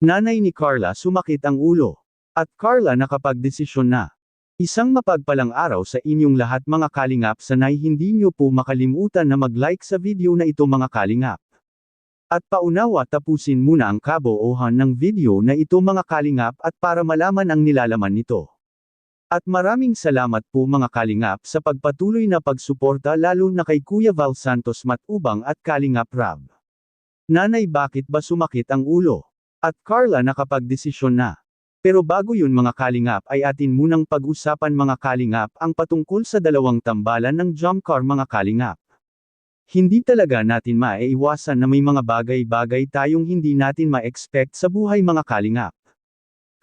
Nanay ni Carla sumakit ang ulo. At Carla nakapagdesisyon na. Isang mapagpalang araw sa inyong lahat mga kalingap, sanay hindi nyo po makalimutan na mag-like sa video na ito mga kalingap. At paunawa tapusin muna ang kabuuan ng video na ito mga kalingap at para malaman ang nilalaman nito. At maraming salamat po mga kalingap sa pagpatuloy na pagsuporta lalo na kay Kuya Val Santos Matubang at Kalingap Rab. Nanay, bakit ba sumakit ang ulo? At Carla nakapagdesisyon na. Pero bago yun mga kalingap ay atin munang pag-usapan mga kalingap ang patungkol sa dalawang tambalan ng jump car mga kalingap. Hindi talaga natin maiiwasan na may mga bagay-bagay tayong hindi natin ma-expect sa buhay mga kalingap.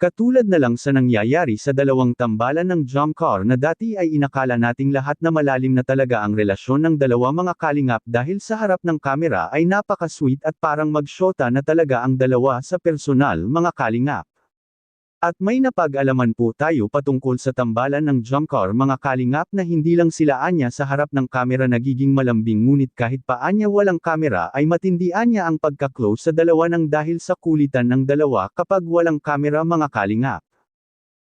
Katulad na lang sa nangyayari sa dalawang tambalan ng jump car na dati ay inakala nating lahat na malalim na talaga ang relasyon ng dalawa mga kalingap dahil sa harap ng kamera ay napaka-sweet at parang magsyota na talaga ang dalawa sa personal mga kalingap. At may napag-alaman po tayo patungkol sa tambalan ng jump car mga kalingap na hindi lang sila anya sa harap ng kamera nagiging malambing ngunit kahit paanya walang kamera ay matindi anya ang pagka-close sa dalawa ng dahil sa kulitan ng dalawa kapag walang kamera mga kalingap.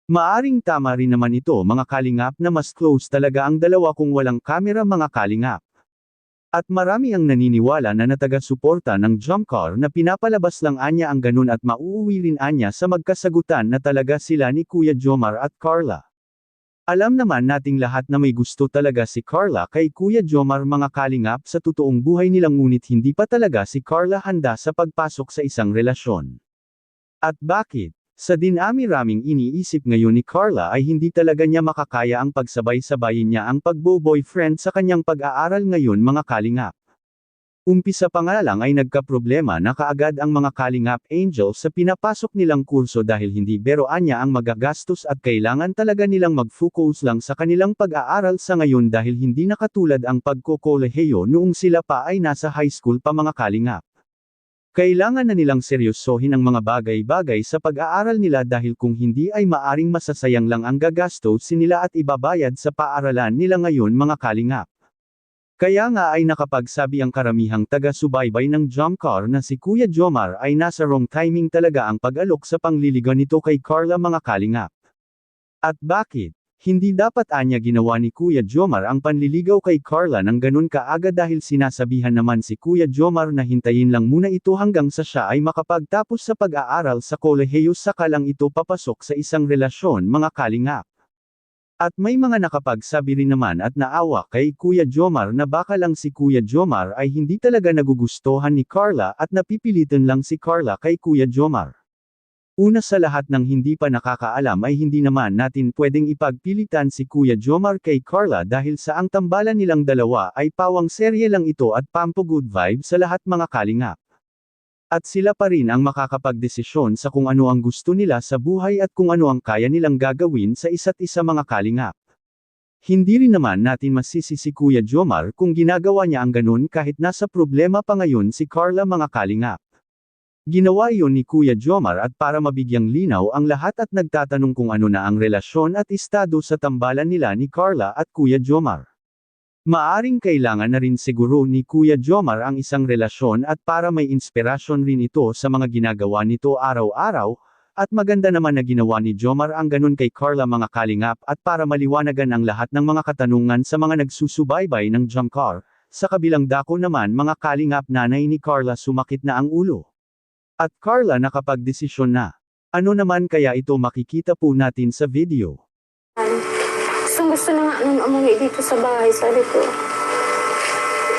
Maaring tama rin naman ito mga kalingap na mas close talaga ang dalawa kung walang kamera mga kalingap. At marami ang naniniwala na nataga-suporta ng jump car na pinapalabas lang anya ang ganun at mauuwi rin anya sa magkasagutan na talaga sila ni Kuya Jomar at Carla. Alam naman nating lahat na may gusto talaga si Carla kay Kuya Jomar mga kalingap sa totoong buhay nilang ngunit hindi pa talaga si Carla handa sa pagpasok sa isang relasyon. At bakit? Sa dinami-raming iniisip ngayon ni Carla ay hindi talaga niya makakaya ang pagsabay-sabayin niya ang pagbo-boyfriend sa kanyang pag-aaral ngayon mga kalingap. Umpisa pa nga lang ay nagkaproblema na kaagad ang mga kalingap angel sa pinapasok nilang kurso dahil hindi biro anya ang magagastos at kailangan talaga nilang mag-focus lang sa kanilang pag-aaral sa ngayon dahil hindi na katulad ang pagkokolehiyo noong sila pa ay nasa high school pa mga kalingap. Kailangan na nilang seryosohin ang mga bagay-bagay sa pag-aaral nila dahil kung hindi ay maaring masasayang lang ang gagastosin nila at ibabayad sa paaralan nila ngayon mga kalingap. Kaya nga ay nakapagsabi ang karamihang taga-subaybay ng jump car na si Kuya Jomar ay nasa wrong timing talaga ang pag-alok sa pangliligaw nito kay Carla mga kalingap. At bakit? Hindi dapat anya ginawa ni Kuya Jomar ang panliligaw kay Carla ng ganun kaagad dahil sinasabihan naman si Kuya Jomar na hintayin lang muna ito hanggang sa siya ay makapagtapos sa pag-aaral sa kolehiyo saka lang ito papasok sa isang relasyon mga kalingap. At may mga nakapagsabi rin naman at naawa kay Kuya Jomar na baka lang si Kuya Jomar ay hindi talaga nagugustuhan ni Carla at napipilitan lang si Carla kay Kuya Jomar. Una sa lahat ng hindi pa nakakaalam ay hindi naman natin pwedeng ipagpilitan si Kuya Jomar kay Carla dahil sa ang tambalan nilang dalawa ay pawang serye lang ito at pampo good vibe sa lahat mga kalingap. At sila pa rin ang makakapagdesisyon sa kung ano ang gusto nila sa buhay at kung ano ang kaya nilang gagawin sa isa't isa mga kalingap. Hindi rin naman natin masisi si Kuya Jomar kung ginagawa niya ang ganun kahit nasa problema pa ngayon si Carla mga kalingap. Ginawa iyon ni Kuya Jomar at para mabigyang linaw ang lahat at nagtatanong kung ano na ang relasyon at estado sa tambalan nila ni Carla at Kuya Jomar. Maaring kailangan na rin siguro ni Kuya Jomar ang isang relasyon at para may inspirasyon rin ito sa mga ginagawa nito araw-araw, at maganda naman na ginawa ni Jomar ang ganun kay Carla mga kalingap at para maliwanagan ang lahat ng mga katanungan sa mga nagsusubaybay ng jump car. Sa kabilang dako naman mga kalingap, nanay ni Carla sumakit na ang ulo. At Carla nakapagdesisyon na. Ano naman kaya ito makikita po natin sa video. Gusto na nga nun umuwi dito sa bahay, sabi ko.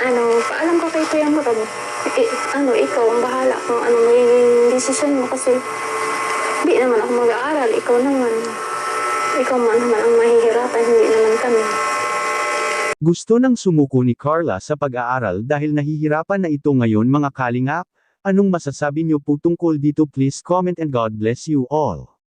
Paalam ka kay Kuya Marab. Ikaw ang bahala kung ano magiging desisyon mo kasi hindi naman ako mag-aaral, ikaw naman. Ikaw man naman ang mahihirapan, hindi naman kami. Gusto nang sumuko ni Carla sa pag-aaral dahil nahihirapan na ito ngayon mga kalingap. Anong masasabi niyo po tungkol dito? Please comment and God bless you all.